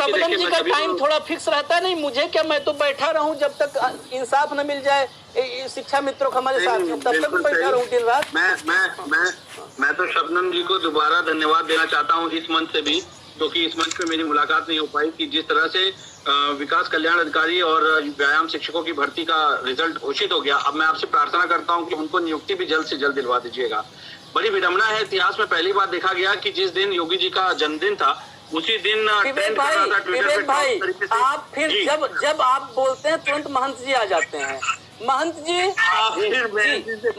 शबनम जी का टाइम थोड़ा फिक्स रहता है नहीं, मुझे क्या, मैं तो बैठा रहूं जब तक इंसाफ न मिल जाए शिक्षा मित्रों को हमारे साथ, तब तक बैठा रहूं दिन रात। मैं तो शबनम जी को दोबारा धन्यवाद देना चाहता हूं इस मंच से भी, क्योंकि इस मंच पे मेरी मुलाकात नहीं हो पाई कि जिस तरह से विकास कल्याण अधिकारी और व्यायाम शिक्षकों की भर्ती का रिजल्ट घोषित हो गया। अब मैं आपसे प्रार्थना करता हूं कि उनको नियुक्ति भी जल्द से जल्द दिलवा दीजिएगा। बड़ी विडम्बना है, इतिहास में पहली बार देखा गया कि जिस दिन योगी जी का जन्मदिन था उसी दिन विवेक भाई आप फिर जब आप बोलते हैं तुरंत महंत जी आ जाते हैं। महंत जी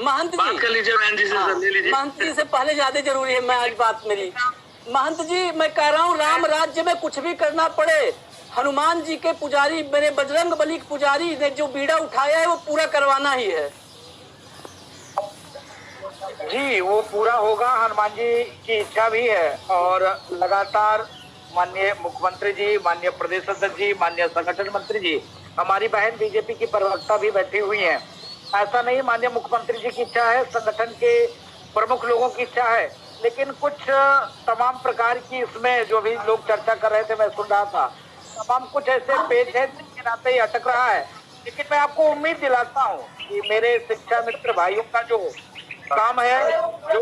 महंत जी से पहले ज्यादा जरूरी है मैं आज बात मेरी। महंत जी मैं कह रहा हूँ राम राज्य में कुछ भी करना पड़े, हनुमान जी के पुजारी मेरे बजरंग बली के पुजारी ने जो बीड़ा उठाया है वो पूरा करवाना ही है। जी वो पूरा होगा, हनुमान जी की इच्छा भी है। और लगातार माननीय मुख्यमंत्री जी, माननीय प्रदेश अध्यक्ष जी, माननीय संगठन मंत्री जी, हमारी बहन बीजेपी की प्रवक्ता भी बैठी हुई हैं। ऐसा नहीं माननीय मुख्यमंत्री जी की इच्छा है, संगठन के प्रमुख लोगों की इच्छा है, लेकिन कुछ तमाम प्रकार की इसमें जो भी लोग चर्चा कर रहे थे मैं सुन रहा था, तमाम कुछ ऐसे पेज है जिनके नाते ही अटक रहा है। लेकिन मैं आपको उम्मीद दिलाता हूँ कि मेरे शिक्षा मित्र भाइयों का जो काम है, जो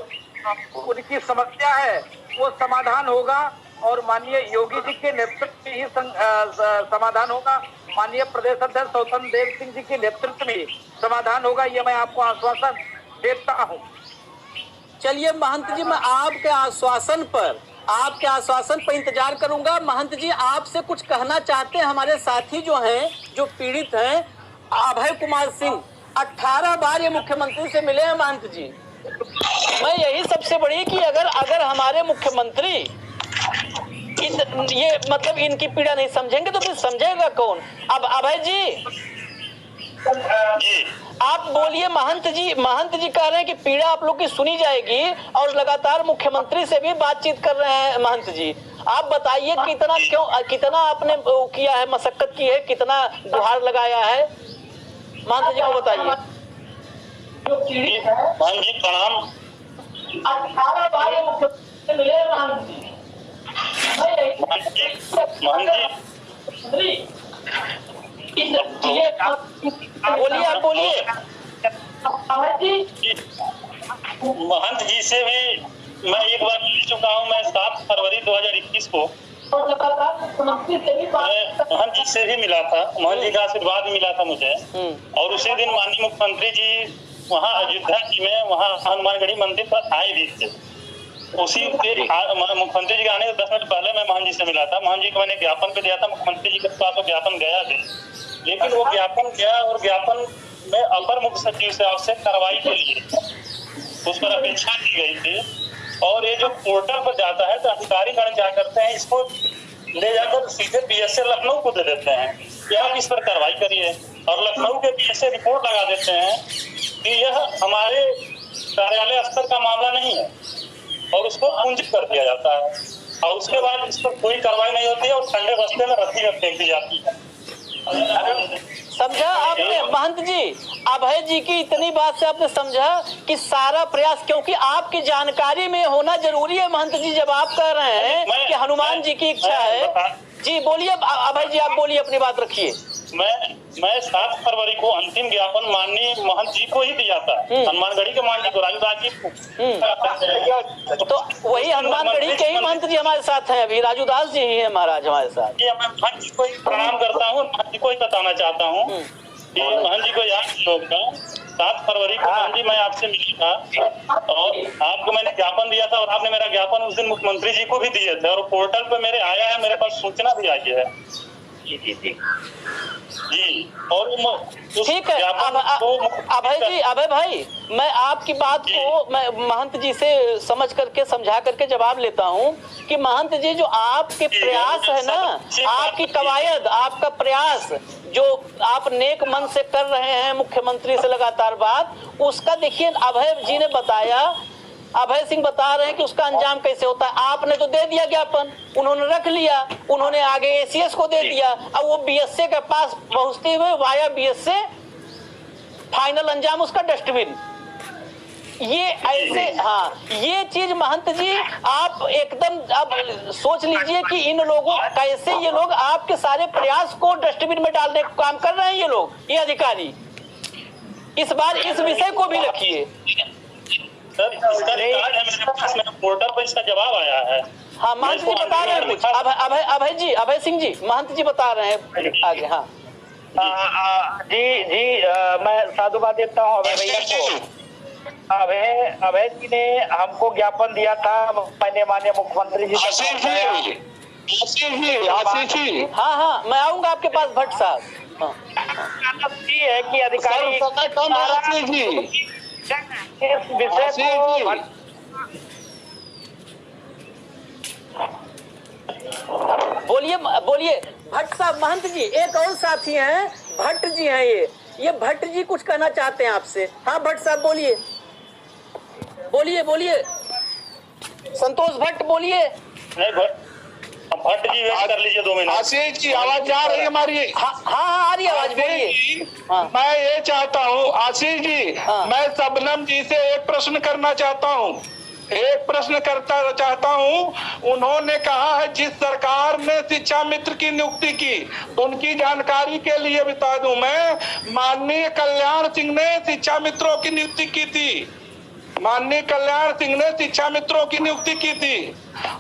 उनकी समस्या है वो समाधान होगा और माननीय योगी जी के नेतृत्व में ही समाधान होगा। माननीय प्रदेश अध्यक्ष स्वतंत्र देव सिंह जी के नेतृत्व में समाधान होगा, ये मैं आपको आश्वासन देता हूँ। चलिए महंत जी मैं आपके आश्वासन पर इंतजार करूंगा। महंत जी आपसे कुछ कहना चाहते हैं, हमारे साथी जो हैं जो पीड़ित हैं, अभय कुमार सिंह 18 बार ये मुख्यमंत्री से मिले हैं। महंत जी मैं यही सबसे बड़ी कि अगर हमारे मुख्यमंत्री ये मतलब इनकी पीड़ा नहीं समझेंगे तो फिर समझेगा कौन। अब अभय जी आप बोलिए। महंत जी कह रहे हैं कि पीड़ा आप लोग की सुनी जाएगी और लगातार मुख्यमंत्री से भी बातचीत कर रहे हैं। महंत जी आप बताइए कितना आपने किया है, मशक्कत की है, कितना गुहार लगाया है, महंत जी को बताइए। महंत जी प्रणाम। 18 बार मुख्यमंत्री मिले महंत जी। बोलिए आप बोलिए। महंत जी से भी मैं एक बार मिल चुका हूँ। मैं 7 फरवरी 2021 को महंत जी से भी मिला था। महंत जी का आशीर्वाद मिला था मुझे। और उसी दिन माननीय मुख्यमंत्री जी वहाँ अयोध्या जी में वहाँ हनुमानगढ़ी मंदिर पर आए भी थे। उसी मुख्यमंत्री जी के आने से 10 मिनट पहले मैं महंत जी से मिला था। महंत जी को मैंने ज्ञापन पे दिया था, मुख्यमंत्री जी के पास वो ज्ञापन गया थे, लेकिन वो ज्ञापन गया और ज्ञापन में अपर मुख्य सचिव से आवश्यक कार्रवाई के लिए उस पर अपेक्षा की गई थी। और ये जो पोर्टल पर जाता है तो अधिकारीगण क्या करते हैं, इसको ले जाकर सीधे बीएसए लखनऊ को दे देते हैं कि आप इस पर कार्रवाई करिए, और लखनऊ के बीएसए रिपोर्ट लगा देते हैं कि यह हमारे कार्यालय स्तर का मामला नहीं है और उसको कुंजित कर दिया जाता है। और उसके बाद इस पर कोई कार्रवाई नहीं होती है और ठंडे बस्ते में रस्सी में फेंक दी जाती है। समझा आपने महंत जी? अभय जी की इतनी बात से आपने समझा कि सारा प्रयास, क्योंकि आपकी जानकारी में होना जरूरी है महंत जी। जब आप कह रहे हैं कि हनुमान जी की इच्छा है, जी बोलिए अभय जी, आप बोलिए, अपनी बात रखिए। मैं 7 फरवरी को अंतिम ज्ञापन माननीय महंत जी को ही दिया था, हनुमानगढ़ी के महंत जी को, राजूदास जी को। तो वही हनुमानगढ़ी के ही महंत जी हमारे साथ हैं अभी, राजूदास जी ही है महाराज हमारे साथ। मैं महंत जी को ही प्रणाम करता हूँ, महंत जी को ही बताना चाहता हूँ कि महंत जी को याद होगा 7 फरवरी को महंत जी मैं आपसे मिला था और आपको मैंने ज्ञापन दिया था और आपने मेरा ज्ञापन उस दिन मुख्यमंत्री जी को भी दिए थे और पोर्टल पे मेरे आया है, मेरे पास सूचना भी आई है। जी और ठीक है। अभय भाई मैं आपकी बात को मैं महंत जी से समझ करके समझा करके जवाब लेता हूँ कि महंत जी जो आपके प्रयास है ना, आपकी कवायद, आपका प्रयास जो आप नेक मन से कर रहे हैं मुख्यमंत्री से लगातार बात, उसका देखिए अभय जी ने बताया, अभय सिंह बता रहे हैं कि उसका अंजाम कैसे होता है। आपने तो दे दिया ज्ञापन, उन्होंने रख लिया, उन्होंने आगे एसीएस को दे दिया, अब वो बीएसए के पास पहुंचते हुए वाया बीएसए फाइनल अंजाम उसका डस्टबिन। ये ऐसे, हाँ, ये चीज महंत जी आप एकदम अब सोच लीजिए कि इन लोगों कैसे ये लोग आपके सारे प्रयास को डस्टबिन में डालने का काम कर रहे हैं ये लोग, ये अधिकारी। इस बार इस विषय को भी रखिए सर, इसका रिकॉर्ड है मेरे पास में, पोर्टल पर इसका जवाब आया है। हाँ, महंत जी बता रहे हैं कुछ, अभय सिंह जी, महंत जी बता रहे हैं आगे। हाँ जी, मैं साधुवाद देता हूँ अभय भैया को। अभय जी ने हमको ज्ञापन दिया था, मैंने माननीय मुख्यमंत्री जी हाँ, मैं आऊंगा आपके पास भट्ट साहब। है कि अधिकारी इस विषय को बोलिए भट्ट साहब। महंत जी एक और साथी हैं, भट्ट जी हैं, ये भट्ट जी कुछ कहना चाहते हैं आपसे। हाँ भट्ट साहब बोलिए संतोष भट्ट बोलिए। नहीं भट्ट जी वेट कर लीजिए 2 मिनट। आशीष जी आवाज आ रही है हमारी? हाँ आ रही आवाज, बोलिए। हाँ। मैं ये चाहता हूँ आशीष जी, हाँ। मैं शबनम जी से एक प्रश्न करना चाहता हूँ, उन्होंने कहा है जिस सरकार ने शिक्षा मित्र की नियुक्ति की, उनकी जानकारी के लिए बता दूं मैं, माननीय कल्याण सिंह ने शिक्षा मित्रों की नियुक्ति की थी, माननीय कल्याण सिंह ने शिक्षा मित्रों की नियुक्ति की थी।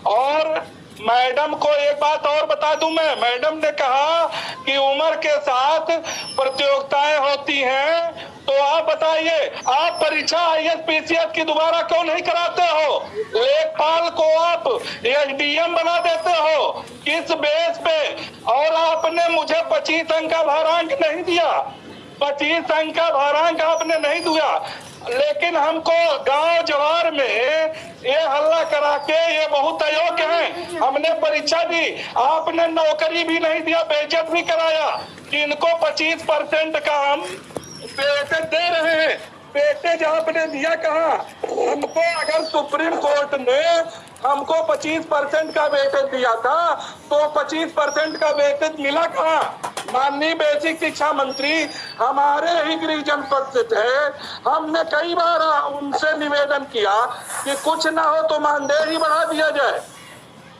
और मैडम को एक बात और बता दूं मैं, मैडम ने कहा कि उम्र के साथ प्रतियोगिताएं होती हैं, तो आप बताइए आप परीक्षा ISPCS की दोबारा क्यों नहीं कराते हो? लेखपाल को आप SDM बना देते हो, किस बेस पे? और आपने मुझे 25 अंक का भारांक नहीं दिया, 25 अंक का भारांक आपने नहीं दिया, लेकिन हमको गांव जवार में ये हल्ला करा के ये बहुत अयोग्य है, हमने परीक्षा दी, आपने नौकरी भी नहीं दिया, बेइज्जत भी कराया। जिनको 25% का हम वेटेज दे रहे हैं, वेटेज आपने दिया कहाँ हमको? अगर सुप्रीम कोर्ट ने हमको 25% का वेटेज दिया था तो 25% का वेटेज मिला कहाँ? माननीय बेसिक शिक्षा मंत्री हमारे ही गृह जनपद से थे, हमने कई बार उनसे निवेदन किया कि कुछ ना हो तो मानदेय ही बढ़ा दिया जाए,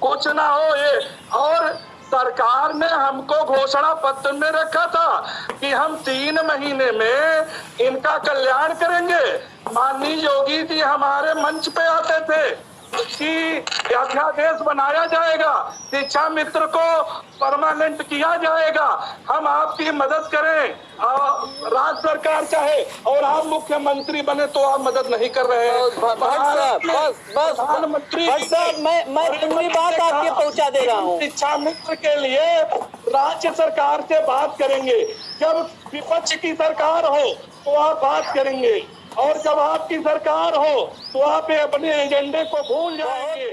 कुछ ना हो ये। और सरकार ने हमको घोषणा पत्र में रखा था कि हम 3 महीने में इनका कल्याण करेंगे। माननीय योगी जी हमारे मंच पे आते थे कि अध्यादेश बनाया जाएगा, शिक्षा मित्र को परमानेंट किया जाएगा, हम आपकी मदद करें। राज्य सरकार चाहे और आप मुख्यमंत्री बने तो आप मदद नहीं कर रहे हैं। प्रधानमंत्री मैं पूरी बात आपके पहुंचा दे रहा हूँ। शिक्षा मित्र के लिए राज्य सरकार से बात करेंगे, जब विपक्ष की सरकार हो तो आप बात करेंगे, और जब आपकी सरकार हो तो आप अपने एजेंडे को भूल जाएंगे।